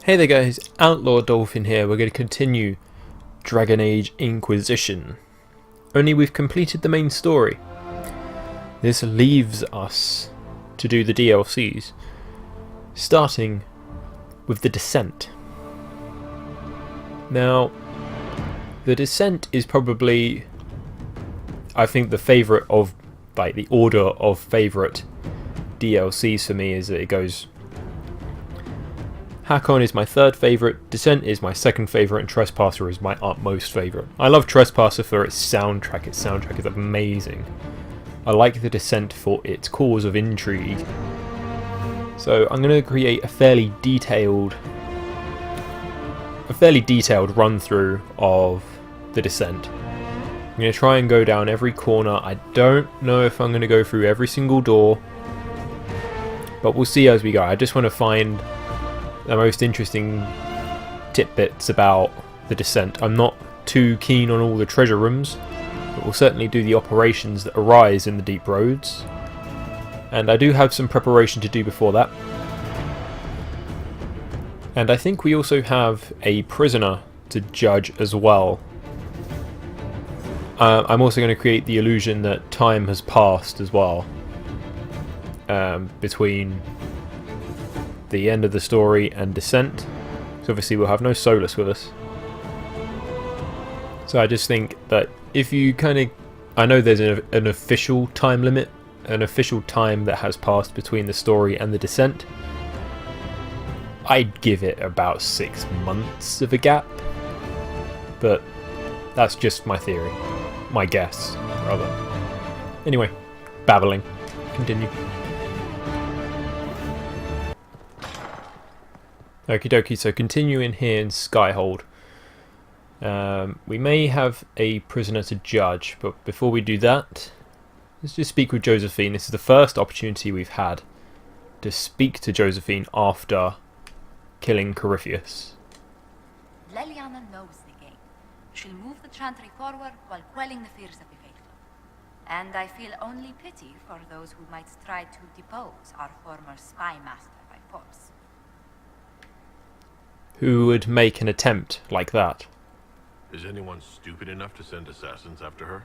Hey there guys, Outlaw Dolphin here. We're going to continue Dragon Age Inquisition. Only we've completed the main story. This leaves us to do the DLCs, starting with The Descent. Now, The Descent is probably, I think, the favourite of, like, the order of favourite DLCs for me is that it goes Hakon is my third favourite, Descent is my second favourite, and Trespasser is my utmost favourite. I love Trespasser for its soundtrack. Its soundtrack is amazing. I like the Descent for its cause of intrigue. So I'm going to create a fairly detailed run through of the Descent. I'm going to try and go down every corner. I don't know if I'm going to go through every single door, but we'll see as we go. I just want to find the most interesting tidbits about the Descent. I'm not too keen on all the treasure rooms, but we'll certainly do the operations that arise in the deep roads. And I do have some preparation to do before that. And I think we also have a prisoner to judge as well. I'm also going to create the illusion that time has passed as well, between the end of the story and Descent. So obviously we'll have no Solus with us. So I just think that if you I know there's an official time limit, an official time that has passed between the story and the Descent. I'd give it about 6 months of a gap, but that's just my theory, my guess rather. Anyway, babbling, continue. Okie dokie, so continuing here in Skyhold. We may have a prisoner to judge, but before we do that, let's just speak with Josephine. This is the first opportunity we've had to speak to Josephine after killing Corypheus. Leliana knows the game. She'll move the Chantry forward while quelling the fears of the faithful. And I feel only pity for those who might try to depose our former spy master by force. Who would make an attempt like that? Is anyone stupid enough to send assassins after her?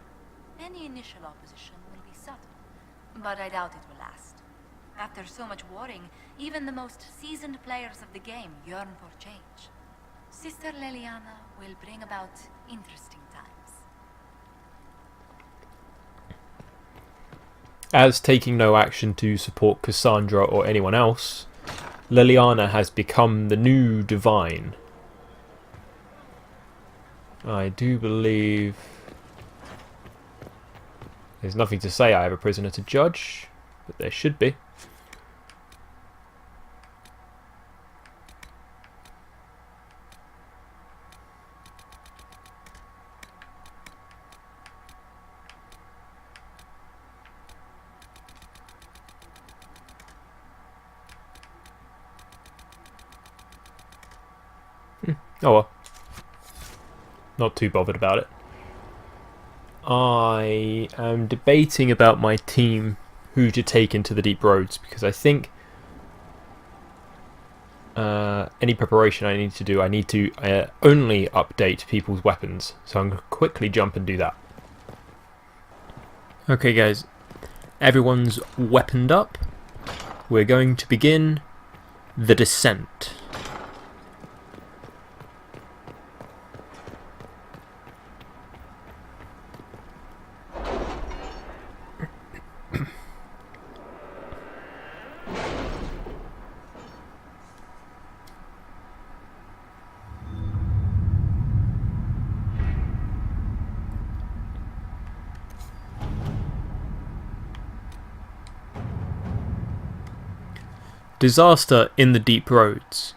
Any initial opposition will be subtle, but I doubt it will last. After so much warring, even the most seasoned players of the game yearn for change. Sister Leliana will bring about interesting times. As taking no action to support Cassandra or anyone else, Leliana has become the new divine. I do believe there's nothing to say I have a prisoner to judge, but there should be. Oh well. Not too bothered about it. I am debating about my team who to take into the deep roads, because I think any preparation I need to do, I need to only update people's weapons. So I'm going to quickly jump and do that. Okay guys, everyone's weaponed up. We're going to begin the Descent. Disaster in the deep roads.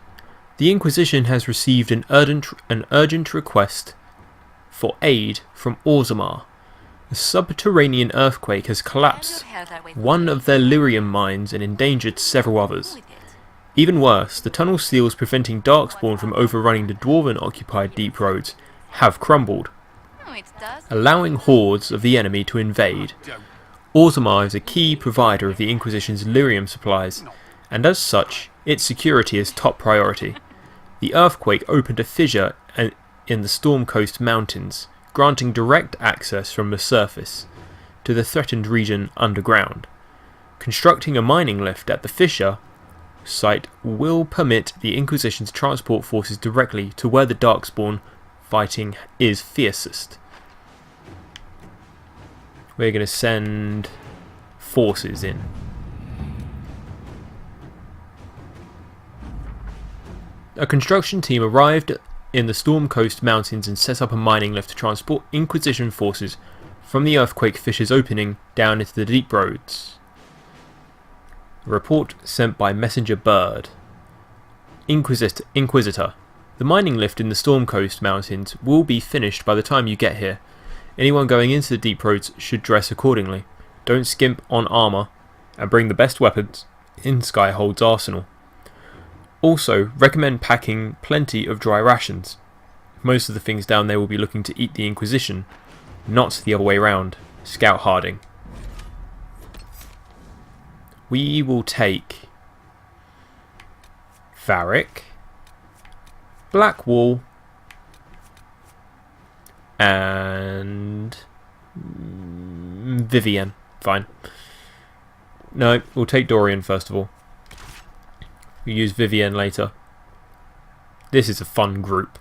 The Inquisition has received an urgent request for aid from Orzammar. A subterranean earthquake has collapsed one of their lyrium mines and endangered several others. Even worse, the tunnel seals preventing Darkspawn from overrunning the Dwarven-occupied deep roads have crumbled, allowing hordes of the enemy to invade. Orzammar is a key provider of the Inquisition's lyrium supplies, and as such, its security is top priority. The earthquake opened a fissure in the Storm Coast Mountains, granting direct access from the surface to the threatened region underground. Constructing a mining lift at the fissure site will permit the Inquisition to transport forces directly to where the Darkspawn fighting is fiercest. We're going to send forces in. A construction team arrived in the Storm Coast Mountains and set up a mining lift to transport Inquisition forces from the earthquake fissure's opening down into the deep roads. A report sent by Messenger Bird. Inquisitor. The mining lift in the Storm Coast Mountains will be finished by the time you get here. Anyone going into the deep roads should dress accordingly. Don't skimp on armour, and bring the best weapons in Skyhold's arsenal. Also, recommend packing plenty of dry rations. Most of the things down there will be looking to eat the Inquisition, not the other way round. Scout Harding. We will take Varric, Blackwall, and Vivienne. Fine. No, we'll take Dorian first of all. We'll use Vivienne later. This is a fun group.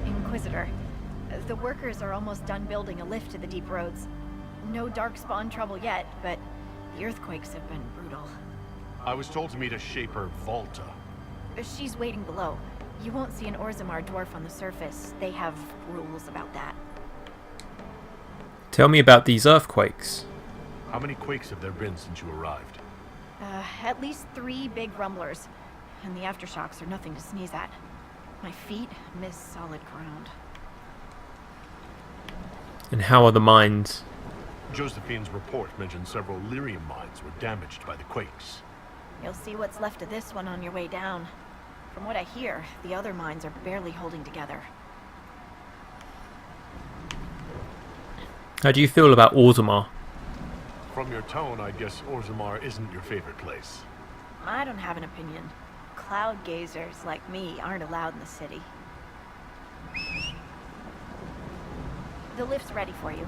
Inquisitor, the workers are almost done building a lift to the deep roads. No darkspawn trouble yet, but the earthquakes have been brutal. I was told to meet a Shaper Volta. She's waiting below. You won't see an Orzammar dwarf on the surface. They have rules about that. Tell me about these earthquakes. How many quakes have there been since you arrived? At least 3 big rumblers. And the aftershocks are nothing to sneeze at. My feet miss solid ground. And how are the mines? Josephine's report mentioned several lyrium mines were damaged by the quakes. You'll see what's left of this one on your way down. From what I hear, the other mines are barely holding together. How do you feel about Orzammar? From your tone, I guess Orzammar isn't your favorite place. I don't have an opinion. Cloud gazers like me aren't allowed in the city. The lift's ready for you.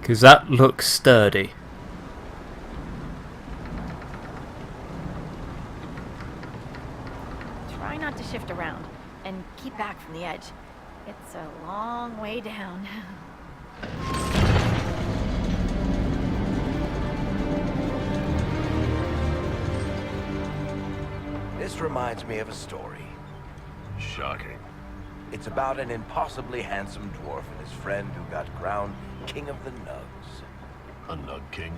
Because that looks sturdy. Try not to shift around, and keep back from the edge. It's a long way down. This reminds me of a story. Shocking. It's about an impossibly handsome dwarf and his friend who got crowned King of the Nugs. A Nug King?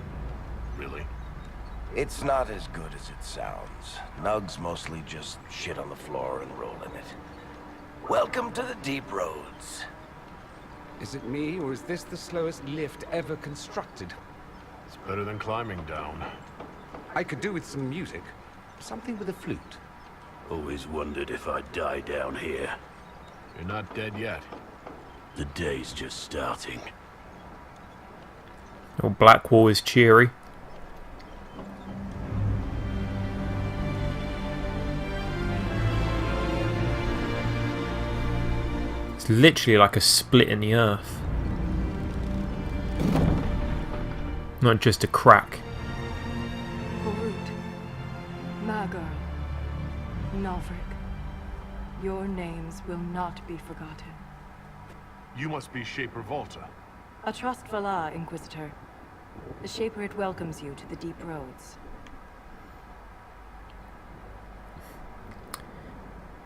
Really? It's not as good as it sounds. Nugs mostly just shit on the floor and roll in it. Welcome to the deep roads. Is it me, or is this the slowest lift ever constructed? It's better than climbing down. I could do with some music. Something with a flute. Always wondered if I'd die down here. You're not dead yet. The day's just starting. Oh, Blackwall is cheery. It's literally like a split in the earth. Not just a crack. Barut, Magar, Navrik, your names will not be forgotten. You must be Shaper Volta. A trust Vala, Inquisitor. The Shaper it welcomes you to the deep roads.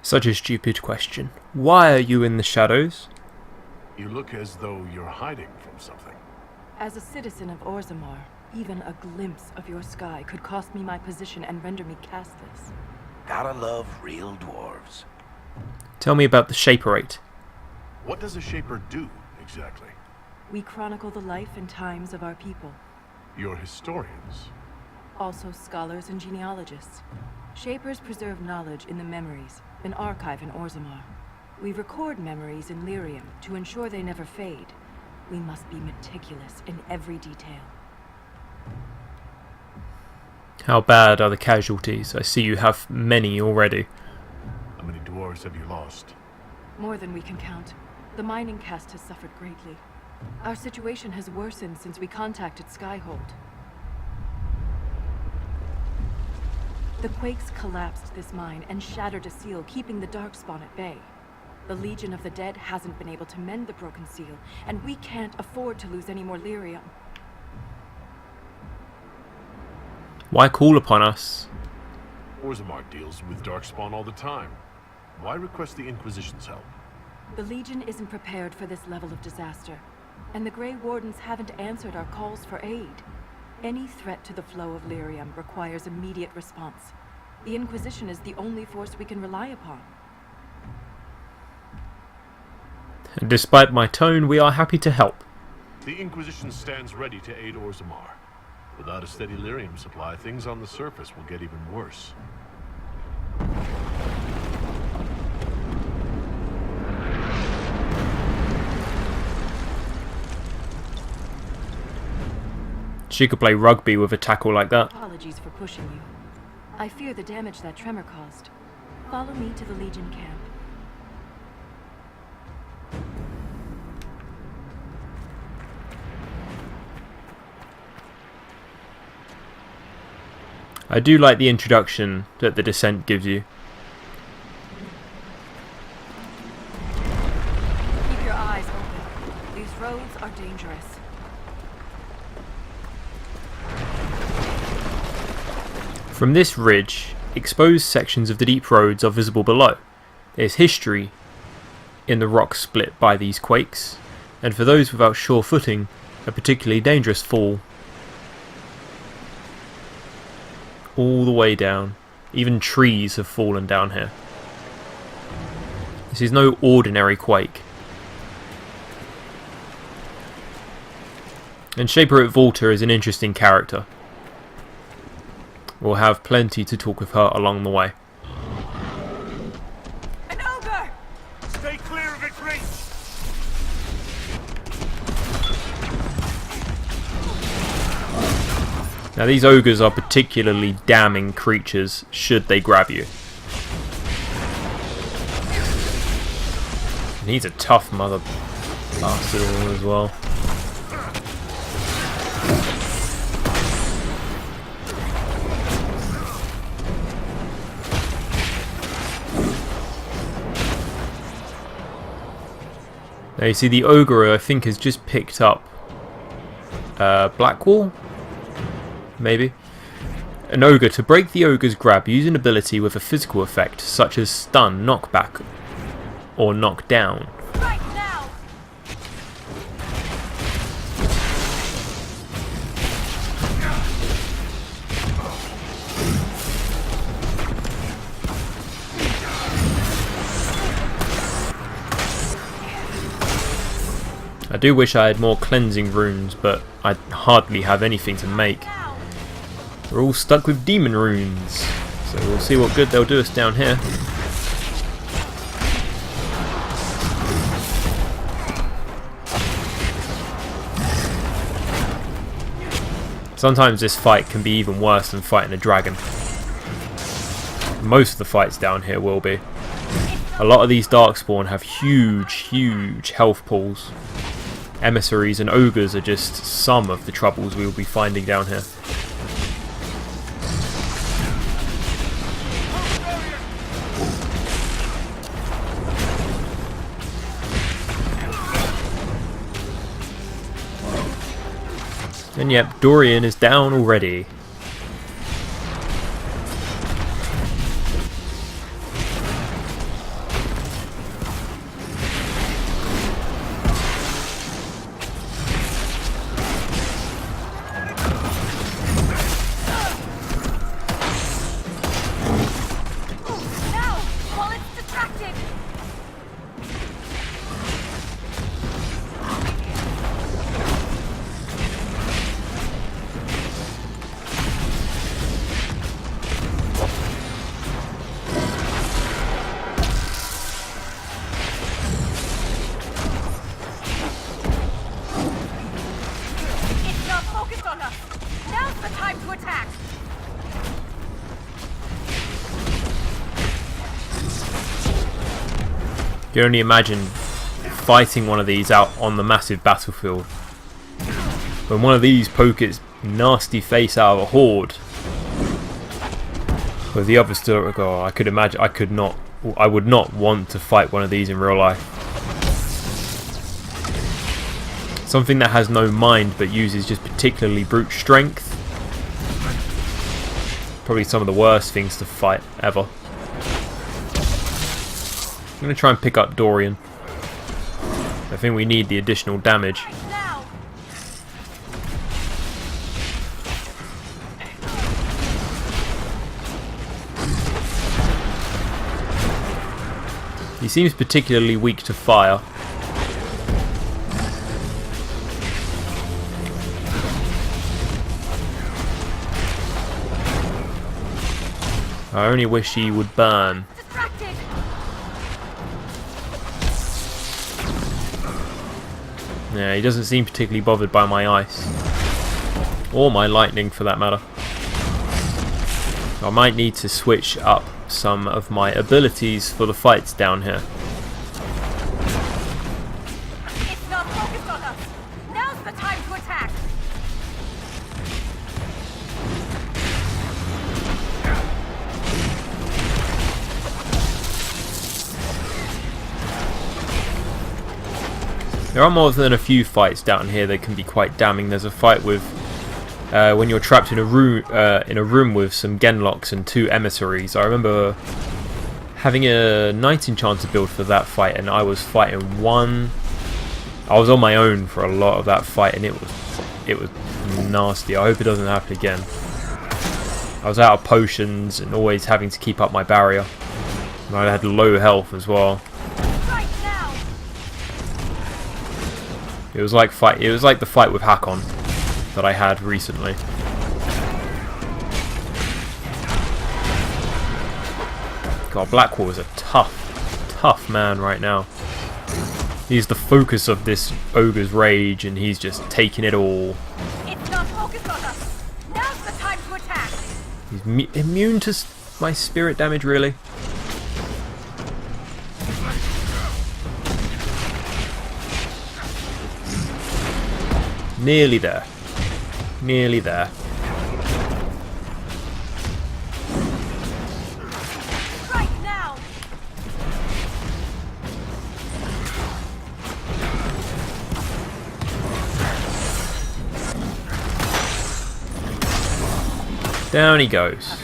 Such a stupid question. Why are you in the shadows? You look as though you're hiding from something. As a citizen of Orzammar, even a glimpse of your sky could cost me my position and render me castless. Gotta love real dwarves. Tell me about the Shaperate. What does a Shaper do, exactly? We chronicle the life and times of our people. You're historians. Also scholars and genealogists. Shapers preserve knowledge in the memories, an archive in Orzammar. We record memories in Lyrium to ensure they never fade. We must be meticulous in every detail. How bad are the casualties? I see you have many already. How many dwarves have you lost? More than we can count. The mining caste has suffered greatly. Our situation has worsened since we contacted Skyhold. The quakes collapsed this mine and shattered a seal, keeping the Darkspawn at bay. The Legion of the Dead hasn't been able to mend the broken seal, and we can't afford to lose any more lyrium. Why call upon us? Orzammar deals with Darkspawn all the time. Why request the Inquisition's help? The Legion isn't prepared for this level of disaster, and the Grey Wardens haven't answered our calls for aid. Any threat to the flow of lyrium requires immediate response. The Inquisition is the only force we can rely upon. And despite my tone, we are happy to help. The Inquisition stands ready to aid Orzammar. Without a steady lyrium supply, things on the surface will get even worse. She could play rugby with a tackle like that. Apologies for pushing you. I fear the damage that tremor caused. Follow me to the Legion camp. I do like the introduction that the descent gives you. Keep your eyes open. These roads are dangerous. From this ridge, exposed sections of the deep roads are visible below. There's history in the rock split by these quakes, and for those without sure footing, a particularly dangerous fall. All the way down. Even trees have fallen down here. This is no ordinary quake. And Shaper at Volta is an interesting character. We'll have plenty to talk with her along the way. An ogre! Stay clear of its reach! Now these ogres are particularly damning creatures should they grab you. And he's a tough mother bastard as well. Now you see the ogre I think has just picked up Blackwall? Maybe. An ogre. To break the ogre's grab, use an ability with a physical effect such as stun, knockback or knock down. Right now! I do wish I had more cleansing runes, but I hardly have anything to make. We're all stuck with demon runes, so we'll see what good they'll do us down here. Sometimes this fight can be even worse than fighting a dragon. Most of the fights down here will be. A lot of these Darkspawn have huge health pools. Emissaries and ogres are just some of the troubles we will be finding down here. And yep, Dorian is down already. You can only imagine fighting one of these out on the massive battlefield. When one of these poke its nasty face out of a horde, with the others still, oh, I could imagine. I would not want to fight one of these in real life. Something that has no mind but uses just particularly brute strength. Probably some of the worst things to fight ever. I'm going to try and pick up Dorian. I think we need the additional damage. He seems particularly weak to fire. I only wish he would burn. Yeah, he doesn't seem particularly bothered by my ice. Or my lightning for that matter. I might need to switch up some of my abilities for the fights down here. It's not focused on us. Now's the time to attack. There are more than a few fights down here that can be quite damning. There's a fight with when you're trapped in a room with some genlocks and 2 emissaries. I remember having a Knight Enchanter build for that fight, and I was fighting one. I was on my own for a lot of that fight, and it was nasty. I hope it doesn't happen again. I was out of potions and always having to keep up my barrier. And I had low health as well. It was like the fight with Hakon that I had recently. God, Blackwall is a tough man right now. He's the focus of this ogre's rage, and he's just taking it all. It's not focused on us. Now's the time to attack. He's immune to my spirit damage, really. Nearly there. Nearly there. Right now. Down he goes.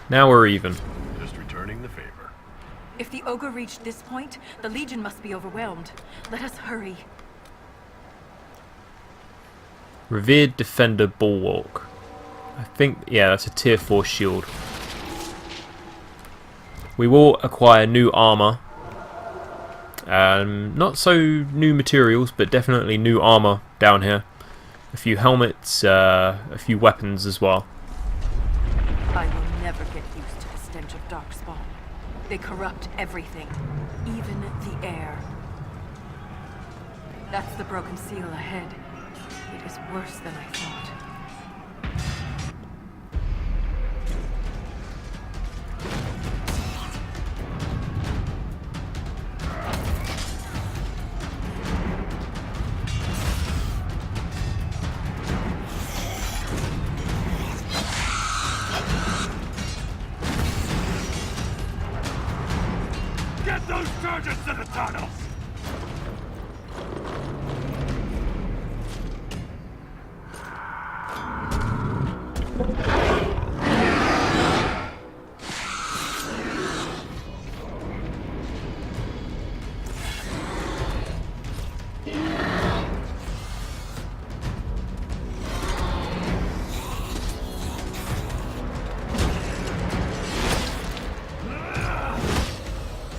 Now we're even. Just returning the favor. If the ogre reached this point, the Legion must be overwhelmed. Let us hurry. Revered Defender Bulwark. I think, yeah, that's a tier 4 shield. We will acquire new armor. Not so new materials, but definitely new armor down here. A few helmets, a few weapons as well. I will never get used to the stench of Darkspawn. They corrupt everything, even the air. That's the broken seal ahead. It is worse than I thought. Get those charges to the tunnels!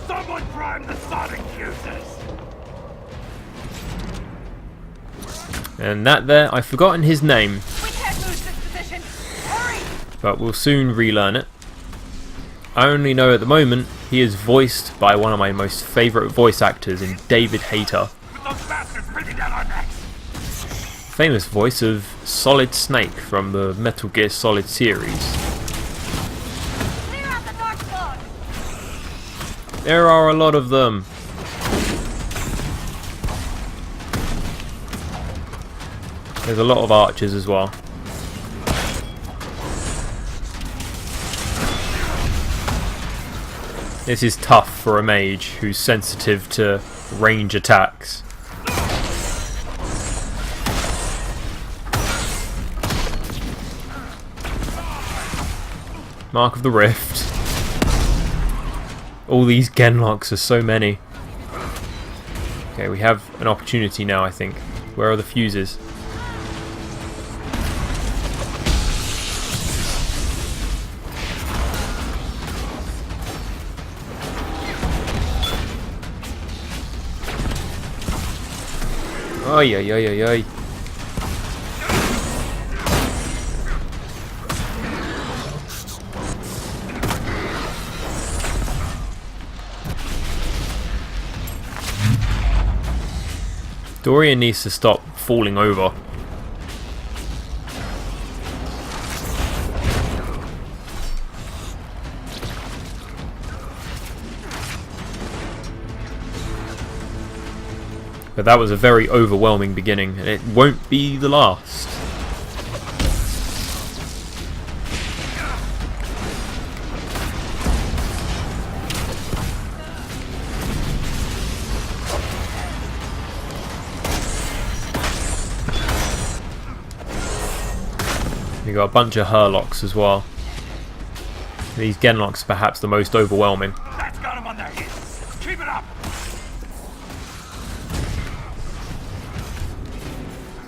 Someone prime the sonic fuses! And that there, I've forgotten his name, We can't lose this position. Hurry! but we'll soon relearn it. I only know at the moment he is voiced by one of my most favourite voice actors in David Hayter. With those bastards breathing down our necks! Famous voice of Solid Snake from the Metal Gear Solid series. Clear out the dark spawn. There are a lot of them. There's a lot of archers as well. This is tough for a mage who's sensitive to range attacks. Mark of the Rift. All these Genlocks are so many. Okay, we have an opportunity now, I think. Where are the fuses? Ay, ay, ay, ay, ay. Dorian needs to stop falling over. But that was a very overwhelming beginning, and it won't be the last. We got a bunch of Hurlocks as well. These Genlocks are perhaps the most overwhelming. That's got him on their heels. Keep it up.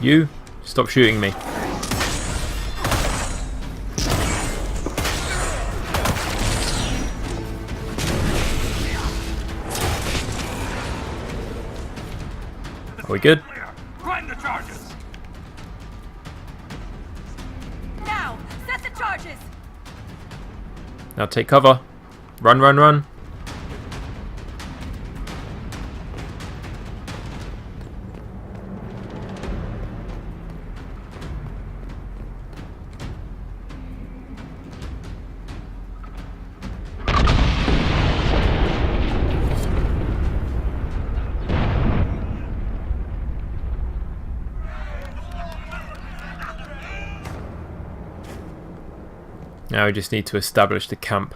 You, stop shooting me. Are we good? Grind the charges. Now, set the charges! Now take cover. Run, run, run. Now we just need to establish the camp.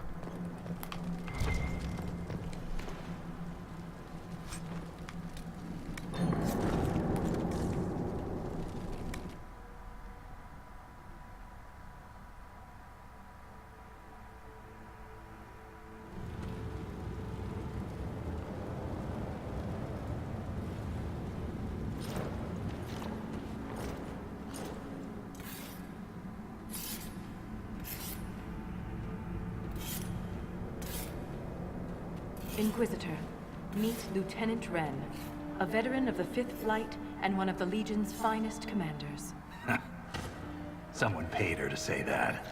Inquisitor, meet Lieutenant Wren, a veteran of the 5th Flight and one of the Legion's finest commanders. Someone paid her to say that.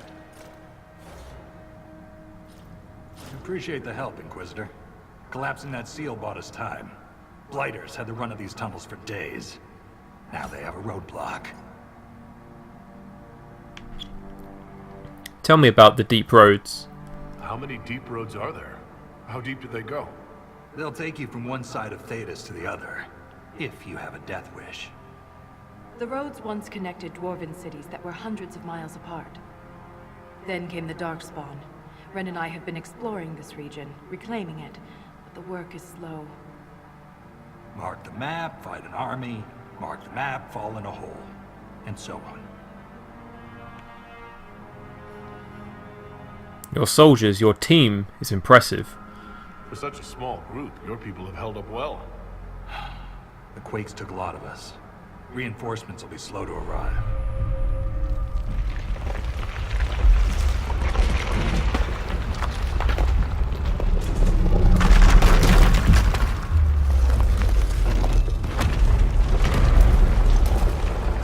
Appreciate the help, Inquisitor. Collapsing that seal bought us time. Blighters had the run of these tunnels for days. Now they have a roadblock. Tell me about the deep roads. How many deep roads are there? How deep do they go? They'll take you from one side of Thedas to the other, if you have a death wish. The roads once connected dwarven cities that were hundreds of miles apart. Then came the Darkspawn. Ren and I have been exploring this region, reclaiming it, but the work is slow. Mark the map, fight an army. Mark the map, fall in a hole. And so on. Your soldiers, your team is impressive. For such a small group, your people have held up well. The Quakes took a lot of us. Reinforcements will be slow to arrive.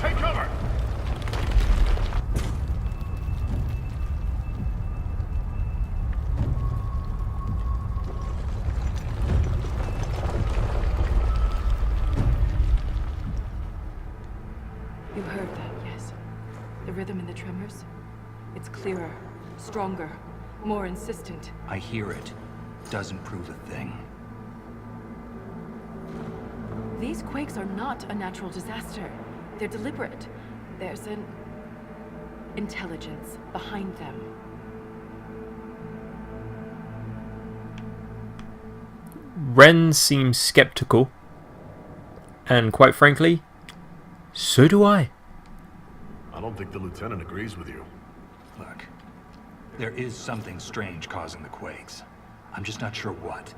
Take cover! You heard that, yes? The rhythm in the tremors? It's clearer, stronger, more insistent. I hear it. doesn't prove a thing. These quakes are not a natural disaster. They're deliberate. There's an intelligence behind them. Ren seems skeptical, and quite frankly, so do I. I don't think the lieutenant agrees with you. Look, there is something strange causing the quakes. I'm just not sure what.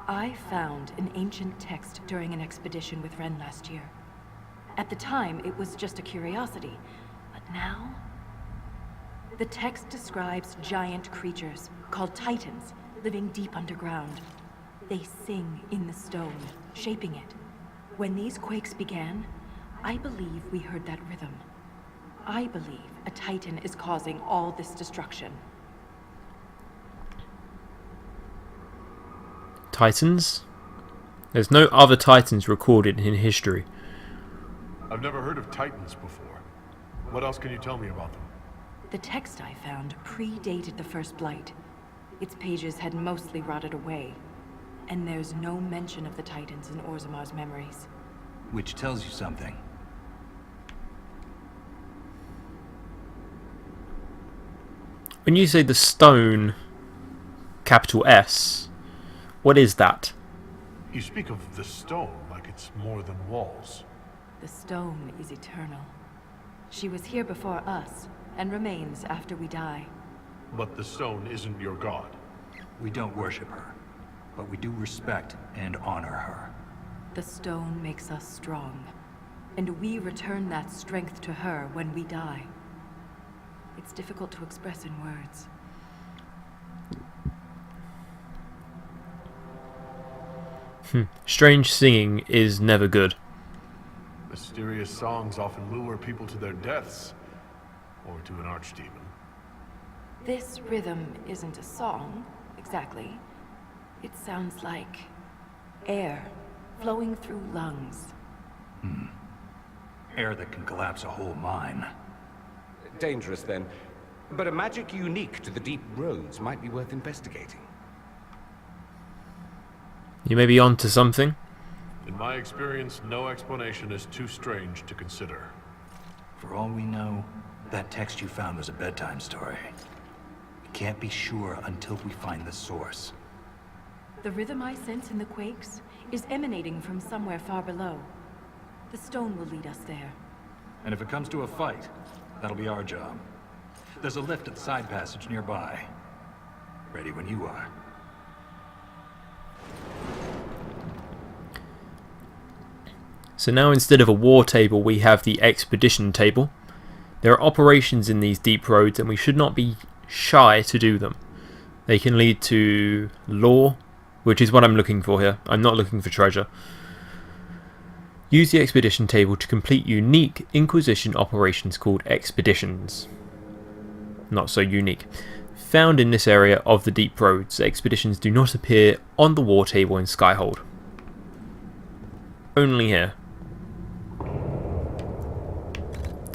I found an ancient text during an expedition with Ren last year. At the time, it was just a curiosity, but now... The text describes giant creatures, called Titans, living deep underground. They sing in the stone, shaping it. When these quakes began, I believe we heard that rhythm. I believe a Titan is causing all this destruction. Titans? There's no other Titans recorded in history. I've never heard of Titans before. What else can you tell me about them? The text I found predated the First Blight. Its pages had mostly rotted away, and there's no mention of the Titans in Orzamar's memories. Which tells you something. When you say the stone, capital S, what is that? You speak of the stone like it's more than walls. The stone is eternal. She was here before us, and remains after we die. But the stone isn't your god. We don't worship her, but we do respect and honor her. The stone makes us strong, and we return that strength to her when we die. It's difficult to express in words. Strange singing is never good. Mysterious songs often lure people to their deaths, or to an archdemon. This rhythm isn't a song, exactly. It sounds like air flowing through lungs. Air that can collapse a whole mine. Dangerous then. But a magic unique to the deep roads might be worth investigating. You may be onto something. In my experience, no explanation is too strange to consider. For all we know, that text you found was a bedtime story. We can't be sure until we find the source. The rhythm I sense in the quakes is emanating from somewhere far below. The stone will lead us there. And if it comes to a fight, that'll be our job. There's a lift at the side passage nearby. Ready when you are. So now instead of a war table, we have the expedition table. There are operations in these deep roads, and we should not be shy to do them. They can lead to lore, which is what I'm looking for here. I'm not looking for treasure. Use the expedition table to complete unique Inquisition operations called expeditions. Not so unique. Found in this area of the deep roads, expeditions do not appear on the war table in Skyhold. Only here.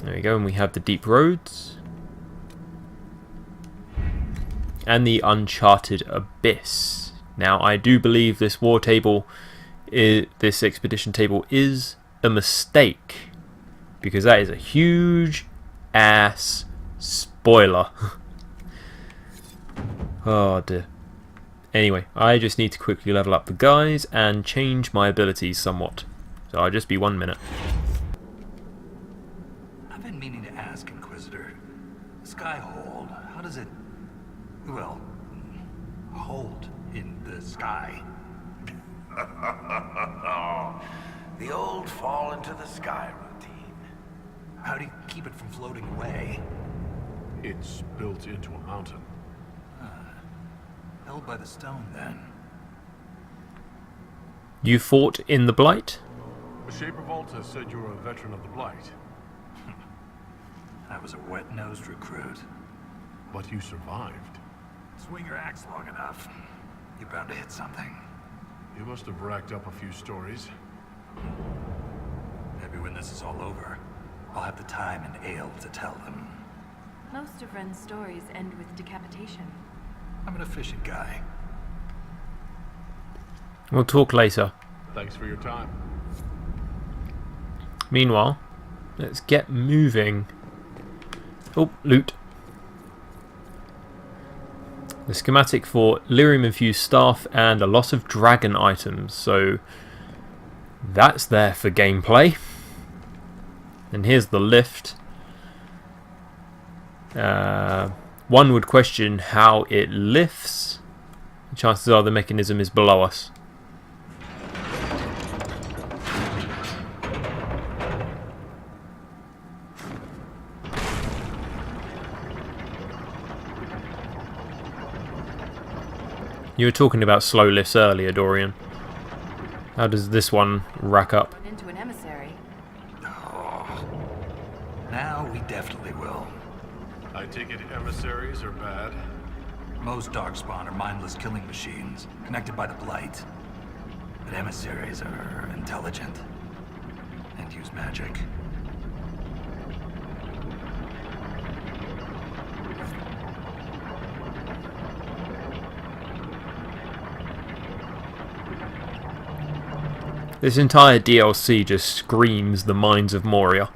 There we go, and we have the deep roads. And the uncharted abyss. Now, I do believe this war table, this expedition table, is a mistake. Because that is a huge ass spoiler. Oh dear. Anyway, I just need to quickly level up the guys and change my abilities somewhat. So I'll just be 1 minute. I've been meaning to ask, Inquisitor. Skyhold, how does it... well... hold in the sky? The old fall into the sky routine. How do you keep it from floating away? It's built into a mountain. Held by the stone, then. You fought in the Blight? The Shaper Volta said you're a veteran of the Blight. I was a wet-nosed recruit. But you survived. Swing your axe long enough, you're bound to hit something. You must have racked up a few stories. Maybe when this is all over, I'll have the time and ale to tell them. Most of Ren's stories end with decapitation. I'm an efficient guy. We'll talk later. Thanks for your time. Meanwhile, let's get moving. Oh, loot. The schematic for lyrium infused staff and a lot of dragon items, so that's there for gameplay. And here's the lift. One would question how it lifts. Chances are the mechanism is below us. You were talking about slow lifts earlier, Dorian. How does this one rack up? Into an emissary. Oh, now we definitely will. I take it emissaries are bad? Most darkspawn are mindless killing machines, connected by the Blight. But emissaries are intelligent and use magic. This entire DLC just screams the Mines of Moria.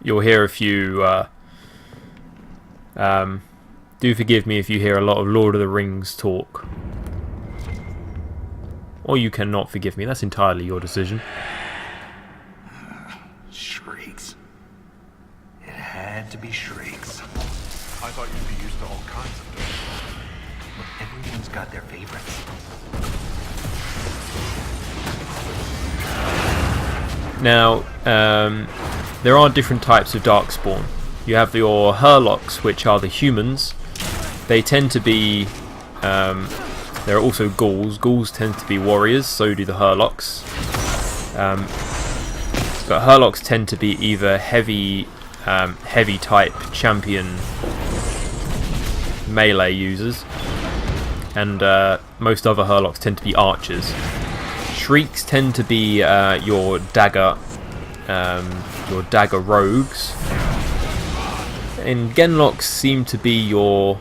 You'll hear a few... do forgive me if you hear a lot of Lord of the Rings talk. Or you cannot forgive me, that's entirely your decision. Shrieks. It had to be shrieks. I thought you'd be used to all kinds of things. But everyone's got their favorites. Now, there are different types of Darkspawn. You have your Hurlocks, which are the humans. They tend to be... there are also Ghouls. Ghouls tend to be warriors, so do the Hurlocks. But Hurlocks tend to be either heavy type champion melee users, and most other Hurlocks tend to be archers. Shrieks tend to be your dagger rogues, and Genlocks seem to be your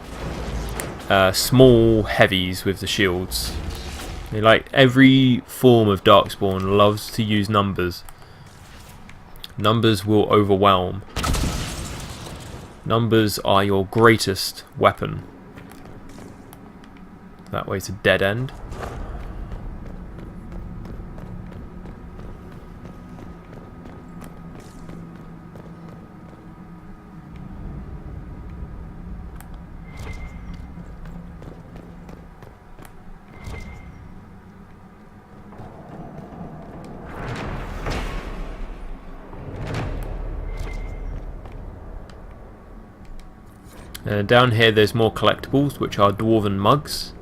small heavies with the shields. Like every form of Darkspawn loves to use numbers. Numbers will overwhelm. Numbers are your greatest weapon. That way it's a dead end. Down here there's more collectibles, which are dwarven mugs.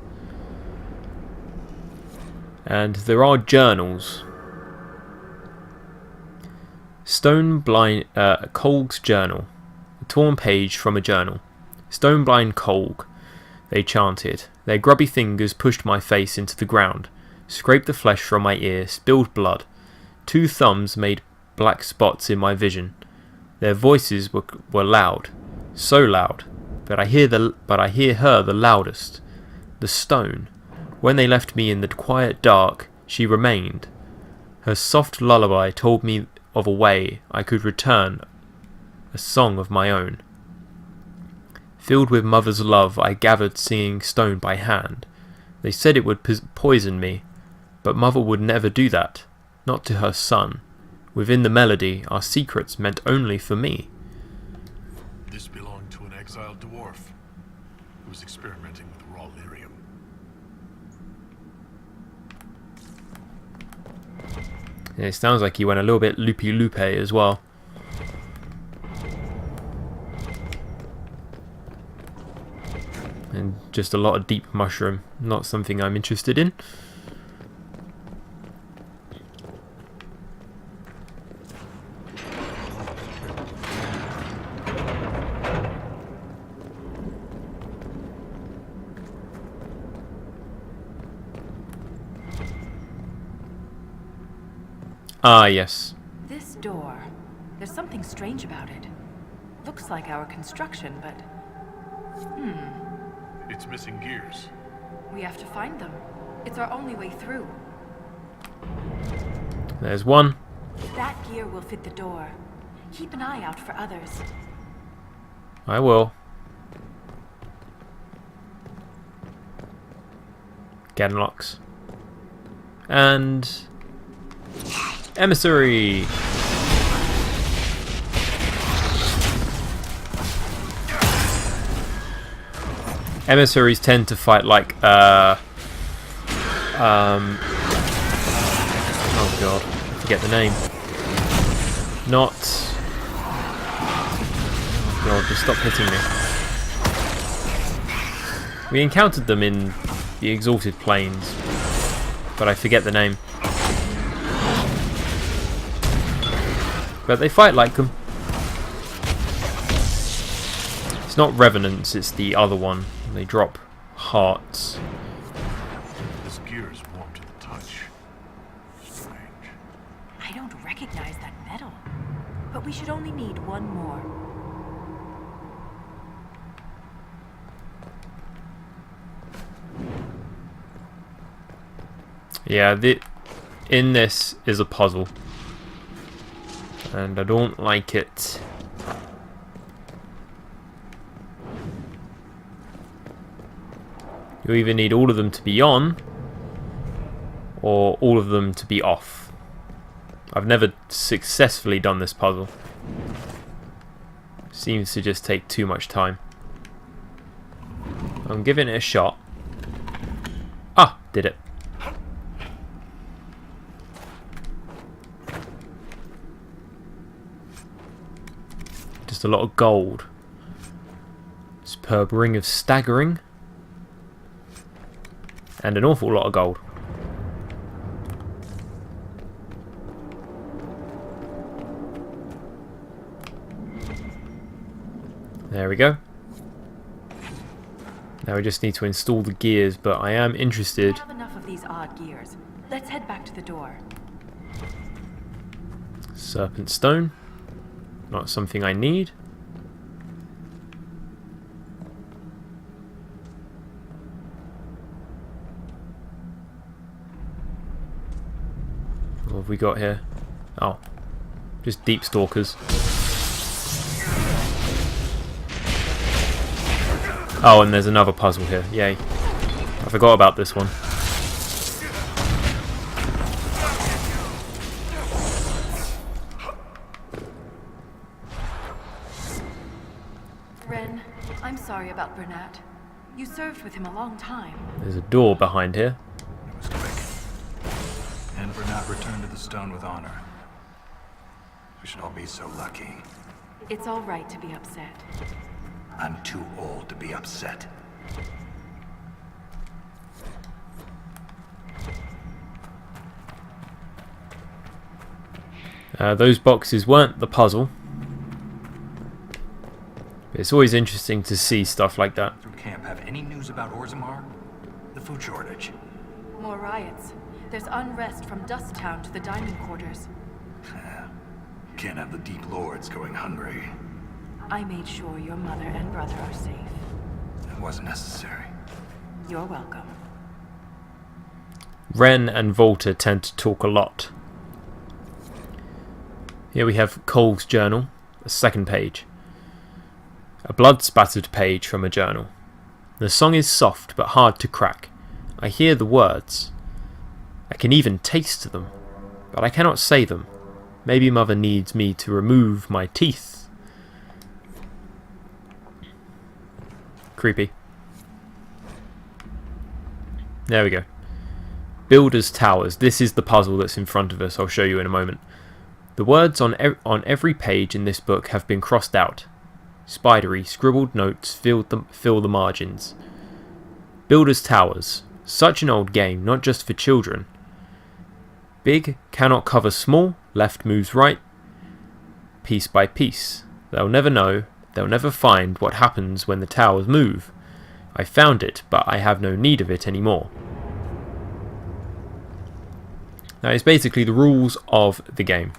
And there are journals. Colg's journal. A torn page from a journal. Stoneblind Colg, they chanted. Their grubby fingers pushed my face into the ground, scraped the flesh from my ear, spilled blood. 2 thumbs made black spots in my vision. Their voices were loud, so loud. But I hear her the loudest. The stone. When they left me in the quiet dark, she remained. Her soft lullaby told me of a way I could return, a song of my own. Filled with mother's love, I gathered singing stone by hand. They said it would poison me, but mother would never do that, not to her son. Within the melody, our secrets meant only for me. This belonged to an exiled dwarf who was experimenting with raw lyrium. It sounds like he went a little bit loopy-loopy as well. And just a lot of deep mushroom. Not something I'm interested in. Ah, yes. This door. There's something strange about it. Looks like our construction, but... It's missing gears. We have to find them. It's our only way through. There's one. That gear will fit the door. Keep an eye out for others. I will. Get unlocks. And emissary. Emissaries tend to fight like oh god, I forget the name. Not oh god, just stop hitting me. We encountered them in the Exalted Plains, but I forget the name. But they fight like them. It's not Revenants, it's the other one. They drop hearts. This gear is warm to the touch. Strange. I don't recognize that metal. But we should only need one more. Yeah, in this is a puzzle. And I don't like it. You either need all of them to be on, or all of them to be off. I've never successfully done this puzzle. Seems to just take too much time. I'm giving it a shot. Ah, did it. Just a lot of gold. Superb ring of staggering. And an awful lot of gold. There we go. Now we just need to install the gears, but I am interested. We have enough of these odd gears. Let's head back to the door. Serpent stone. Not something I need. What have we got here? Oh, just deep stalkers. Oh, and there's another puzzle here. Yay. I forgot about this one. Ren, I'm sorry about Bernat. You served with him a long time. There's a door behind here. It was quick. And Bernat returned to the stone with honor. We should all be so lucky. It's all right to be upset. I'm too old to be upset. Those boxes weren't the puzzle. But it's always interesting to see stuff like that. Through camp, have any news about Orzammar? The food shortage. More riots. There's unrest from Dust Town to the Diamond Quarters. Can't have the Deep Lords going hungry. I made sure your mother and brother are safe. It wasn't necessary. You're welcome. Ren and Volta tend to talk a lot. Here we have Cole's journal, a second page. A blood-spattered page from a journal. The song is soft but hard to crack. I hear the words. I can even taste them, but I cannot say them. Maybe Mother needs me to remove my teeth. Creepy. There we go. Builders' Towers. This is the puzzle that's in front of us. I'll show you in a moment. The words on every page in this book have been crossed out. Spidery, scribbled notes fill the margins. Builders' Towers. Such an old game, not just for children. Big cannot cover small, left moves right. Piece by piece. They'll never know, they'll never find what happens when the towers move. I found it, but I have no need of it anymore. Now it's basically the rules of the game.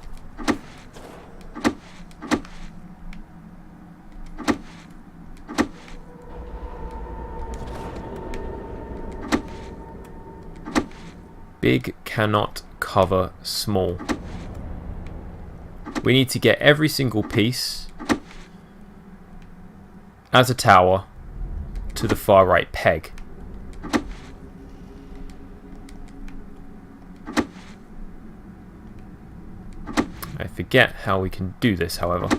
big cannot cover small. We need to get every single piece as a tower to the far right peg. I forget how we can do this, however.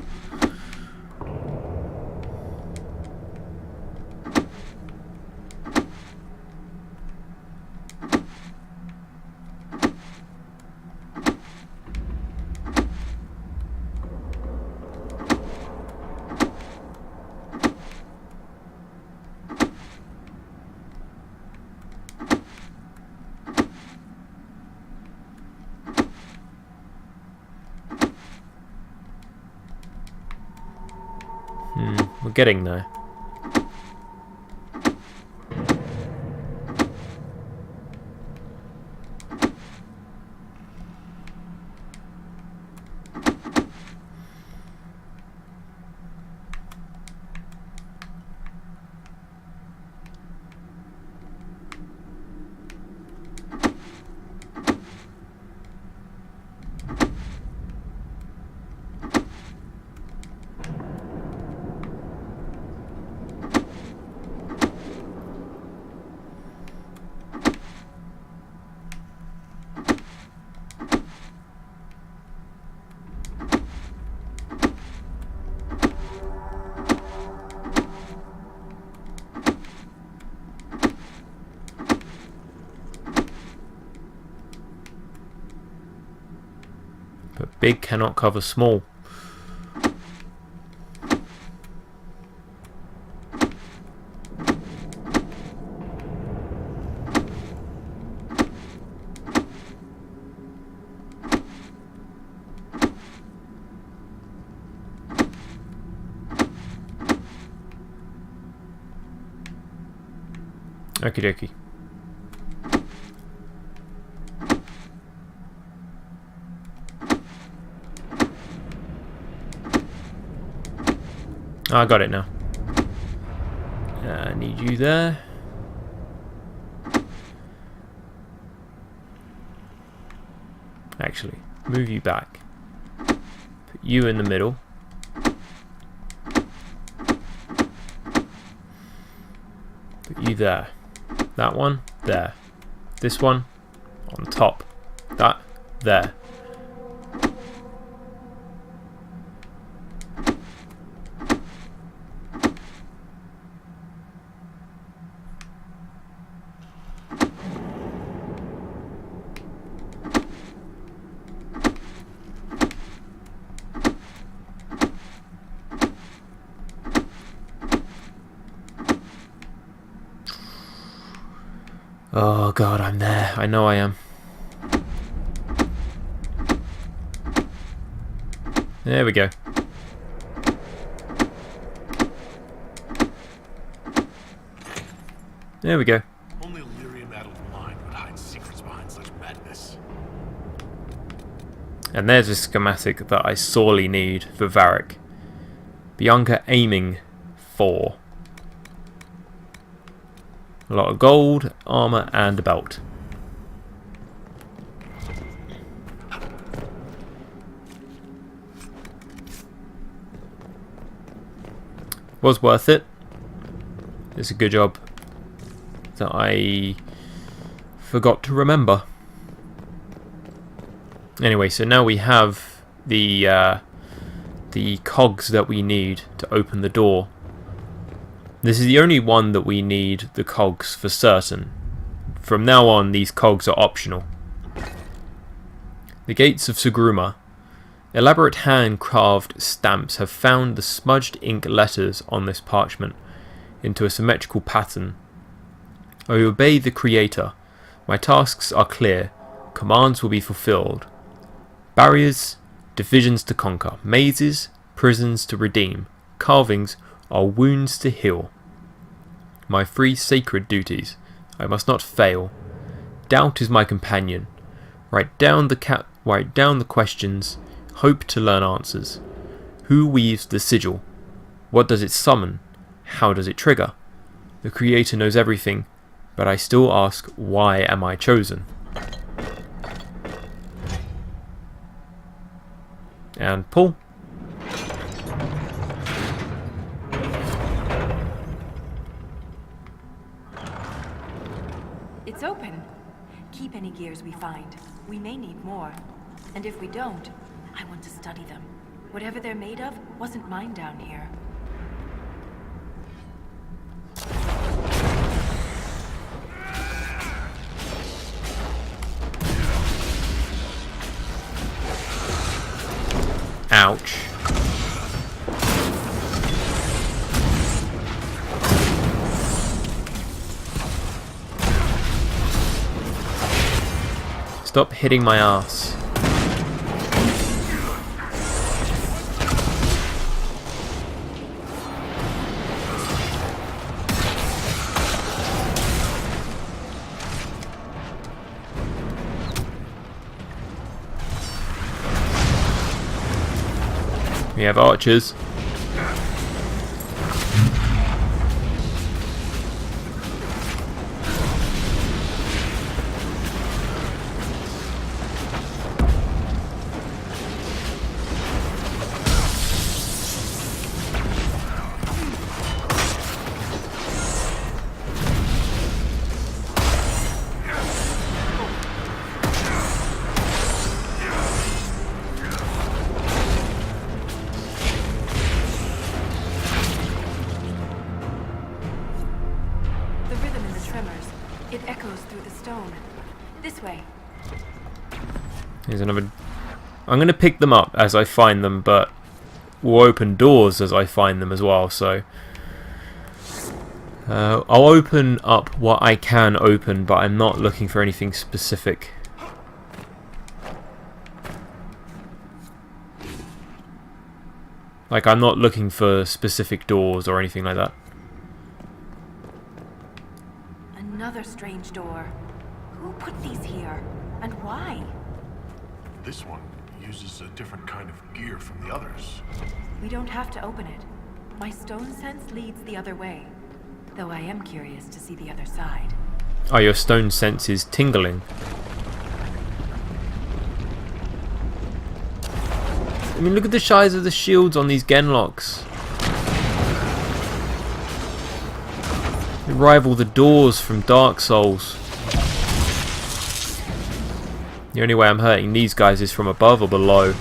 We're getting there. But big cannot cover small. Okie dokie. I got it now. I need you there. Actually, move you back. Put you in the middle. Put you there. That one, there. This one, on top. That, there. Oh god, I'm there. I know I am. There we go. There we go. Only a lyrium-addled mind would hide secrets behind such madness. And there's a schematic that I sorely need for Varric. Bianca aiming for a lot of gold, armor, and a belt. Was worth it. It's a good job that I forgot to remember. Anyway, so now we have the cogs that we need to open the door. This is the only one that we need the cogs for certain. From now on, these cogs are optional. The gates of Sagruma. Elaborate hand-carved stamps have found the smudged ink letters on this parchment into a symmetrical pattern. I obey the Creator. My tasks are clear. Commands will be fulfilled. Barriers, divisions to conquer. Mazes, prisons to redeem. Carvings are wounds to heal. My three sacred duties. I must not fail. Doubt is my companion. Write down the questions. Hope to learn answers. Who weaves the sigil? What does it summon? How does it trigger? The Creator knows everything, but I still ask, why am I chosen? And pull. It's open. Keep any gears we find. We may need more. And if we don't, I want to study them. Whatever they're made of wasn't mine down here. Ouch. Stop hitting my ass. We have archers. It echoes through the stone. This way. Here's another. I'm going to pick them up as I find them, but we'll open doors as I find them as well, so I'll open up what I can open, but I'm not looking for anything specific. Like, I'm not looking for specific doors or anything like that. Another strange door. Who put these here? And why? This one uses a different kind of gear from the others. We don't have to open it. My stone sense leads the other way. Though I am curious to see the other side. Oh, your stone sense is tingling. I mean, look at the size of the shields on these genlocks. They rival the doors from Dark Souls. The only way I'm hurting these guys is from above or below.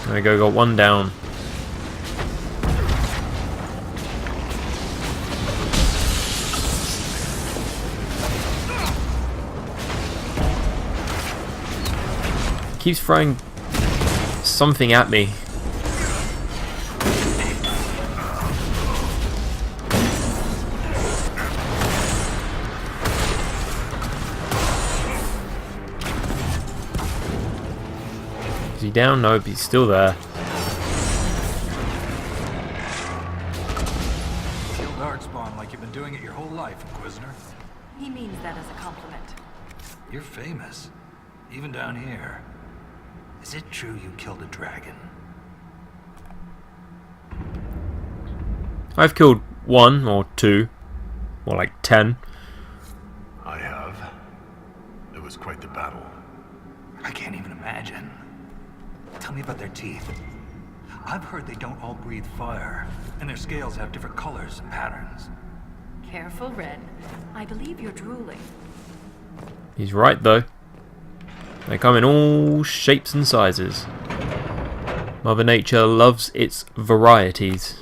There we go, got one down. Keeps throwing something at me. Is he down? No, but he's still there. Kill Darkspawn like you've been doing it your whole life, Inquisitor. He means that as a compliment. You're famous, even down here. Is it true you killed a dragon? I've killed one or two, more like 10. I have. It was quite the battle. I can't even imagine. Tell me about their teeth. I've heard they don't all breathe fire, and their scales have different colors and patterns. Careful, Ren. I believe you're drooling. He's right though. They come in all shapes and sizes. Mother Nature loves its varieties.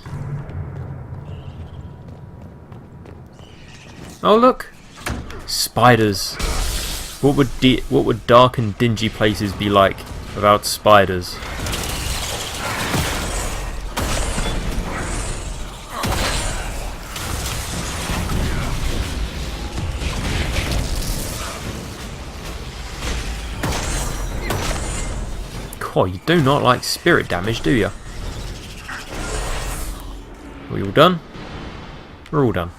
Oh look! Spiders. What would dark and dingy places be like without spiders? God, you do not like spirit damage, do you? Well, We all done? We're all done.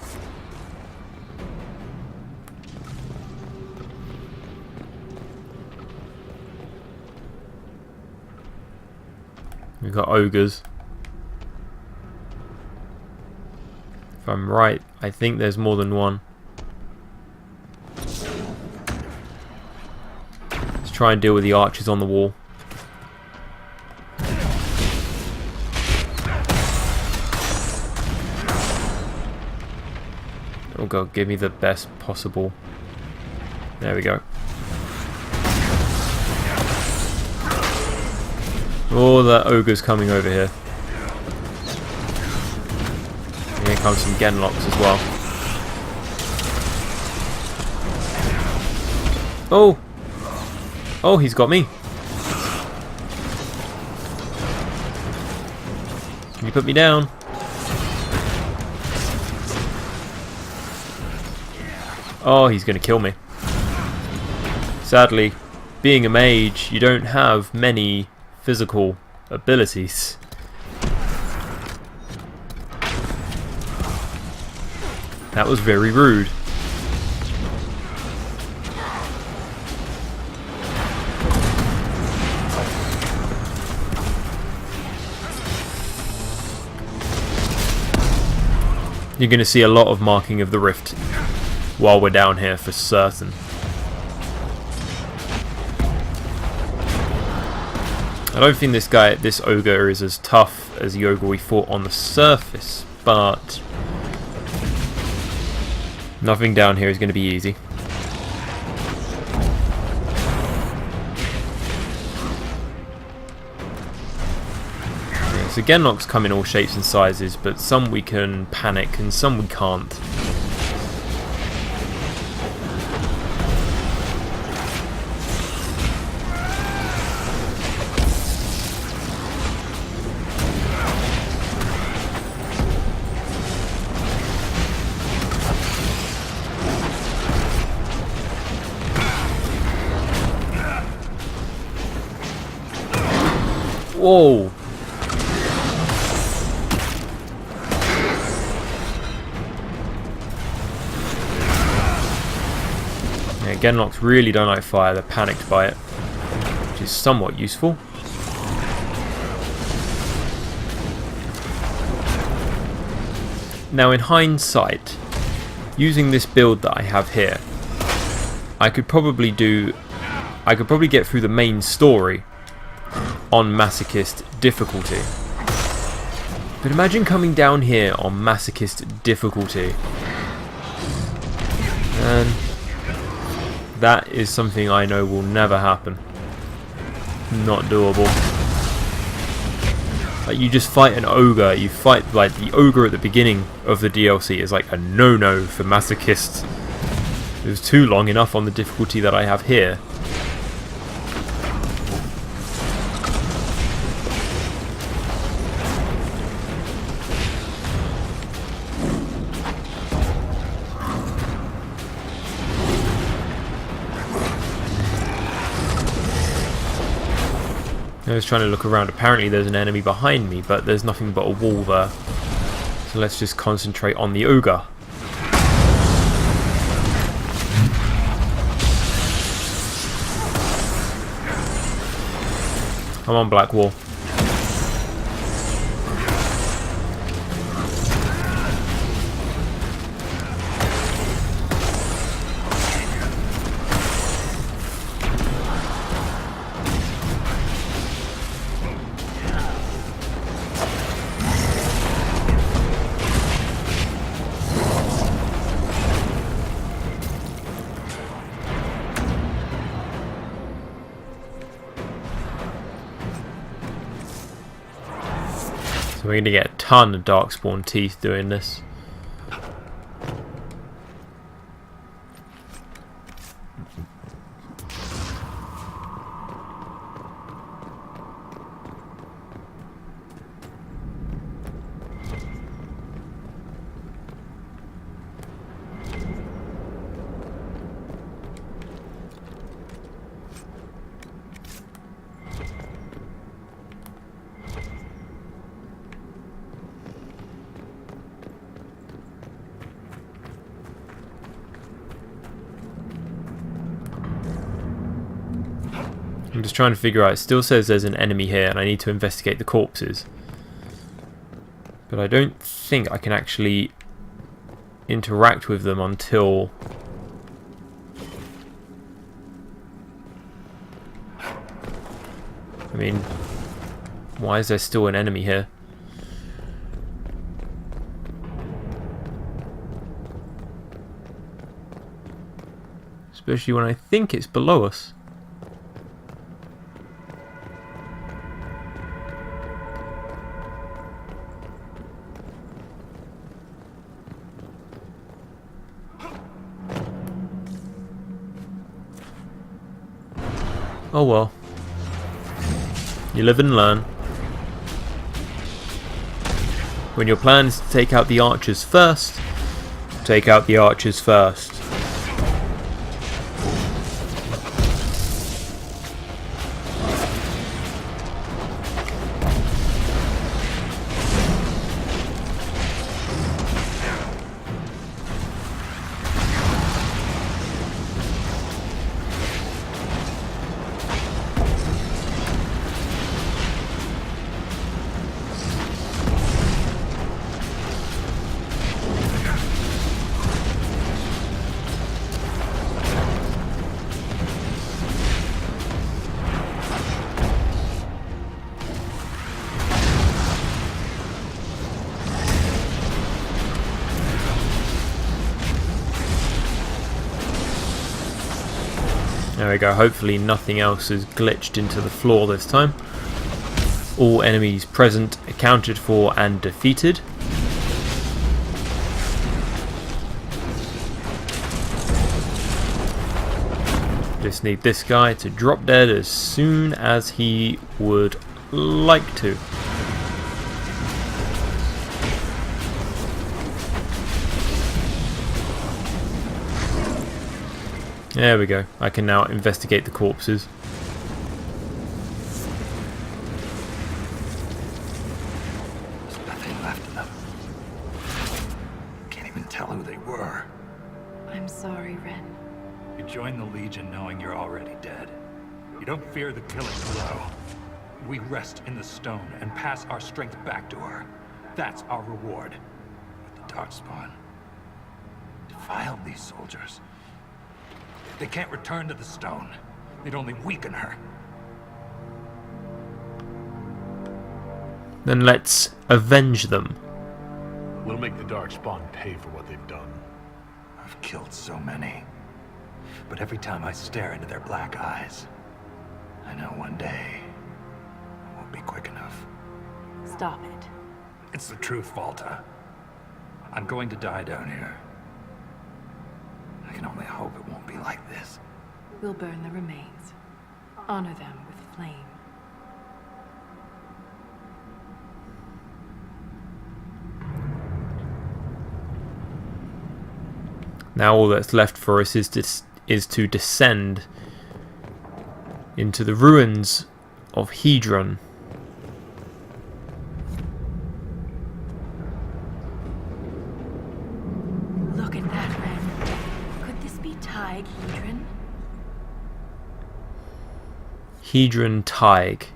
We've got ogres. If I'm right, I think there's more than one. Let's try and deal with the archers on the wall. Oh god, give me the best possible. There we go. Oh, the ogre's coming over here. And here comes some genlocks as well. Oh! Oh, he's got me. Can you put me down? Oh, he's going to kill me. Sadly, being a mage, you don't have many physical abilities. That was very rude. You're going to see a lot of marking of the rift while we're down here for certain. I don't think this ogre is as tough as the ogre we fought on the surface, but nothing down here is going to be easy. Yeah, so genlocks come in all shapes and sizes, but some we can panic and some we can't. Whoa! Yeah, genlocks really don't like fire, they're panicked by it, which is somewhat useful. Now in hindsight, using this build that I have here, I could probably get through the main story on Masochist difficulty. But imagine coming down here on Masochist difficulty. And that is something I know will never happen. Not doable. Like, you just fight an ogre, you fight like the ogre at the beginning of the DLC is like a no-no for Masochists. It was too long enough on the difficulty that I have here. I was trying to look around. Apparently there's an enemy behind me, but there's nothing but a wall there. So let's just concentrate on the ogre. Come on, Black Wall. So we're going to get a ton of Darkspawn teeth doing this. I'm just trying to figure out. It still says there's an enemy here and I need to investigate the corpses. But I don't think I can actually interact with them until... I mean, why is there still an enemy here? Especially when I think it's below us. Oh well. You live and learn. When your plan is to take out the archers first, take out the archers first. There we go, hopefully nothing else is glitched into the floor this time. All enemies present accounted for and defeated. Just need this guy to drop dead as soon as he would like to. There we go. I can now investigate the corpses. There's nothing left of them. Can't even tell who they were. I'm sorry, Ren. You join the Legion knowing you're already dead. You don't fear the killing blow. We rest in the stone and pass our strength back to her. That's our reward. But the Darkspawn defiled these soldiers. They can't return to the stone. They'd only weaken her. Then let's avenge them. We'll make the Darkspawn pay for what they've done. I've killed so many. But every time I stare into their black eyes, I know one day it won't be quick enough. Stop it. It's the truth, Volta. I'm going to die down here. I can only hope it won't be like this. We'll burn the remains. Honor them with flame. Now all that's left for us is to descend into the ruins of Hedron. Look at that, Ren. Could this be Tig Hedron? Hedron Tig.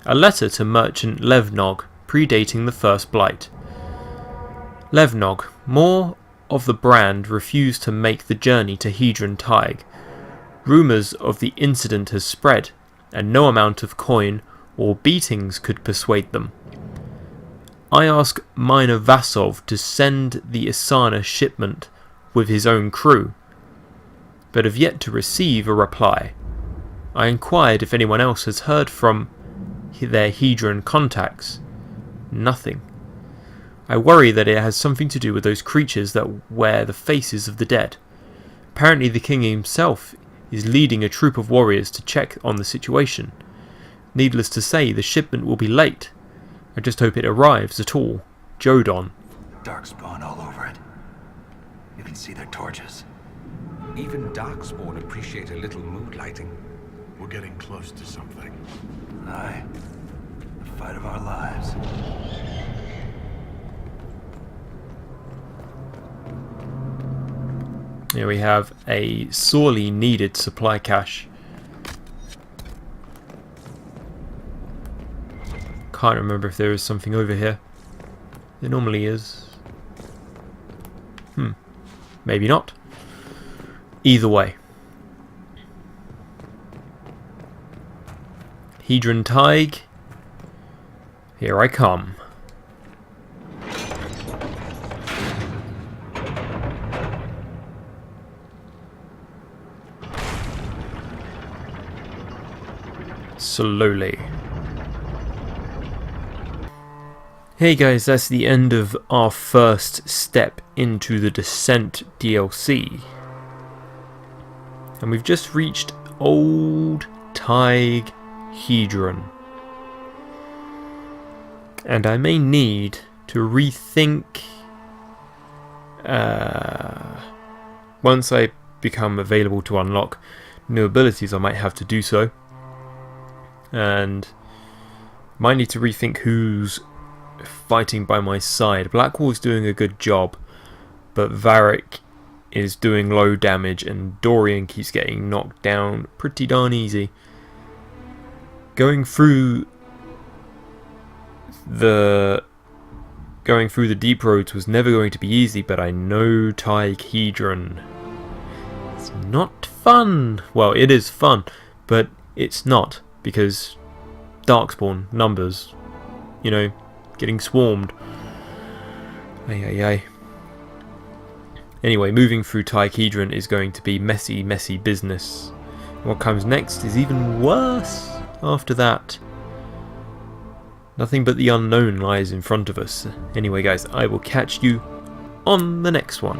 A letter to merchant Levnog, predating the First Blight. Levnog, more of the brand, refused to make the journey to Hedron Tig. Rumours of the incident has spread, and no amount of coin or beatings could persuade them. I ask Minor Vasov to send the Isana shipment with his own crew, but have yet to receive a reply. I inquired if anyone else has heard from their Hedron contacts. Nothing. I worry that it has something to do with those creatures that wear the faces of the dead. Apparently the king himself is leading a troop of warriors to check on the situation. Needless to say, the shipment will be late. I just hope it arrives at all. Jodon. Darkspawn all over it. You can see their torches. Even Darkspawn appreciate a little mood lighting. We're getting close to something. Aye. The fight of our lives. Here we have a sorely needed supply cache. Can't remember if there is something over here. There normally is. Maybe not. Either way. Hedron Tig. Here I come. Slowly. Hey guys, that's the end of our first step into the Descent DLC. And we've just reached Old Tig Hedron. And I may need to rethink... once I become available to unlock new abilities, I might have to do so. And might need to rethink who's fighting by my side. Blackwall's doing a good job, but Varric is doing low damage and Dorian keeps getting knocked down pretty darn easy. Going through the deep roads was never going to be easy, but I know Tig Hedron. It's not fun. Well, it is fun, but it's not, because Darkspawn, numbers, you know, getting swarmed. Ay. Anyway, moving through Tig Hedron is going to be messy business. What comes next is even worse after that. Nothing but the unknown lies in front of us. Anyway guys, I will catch you on the next one.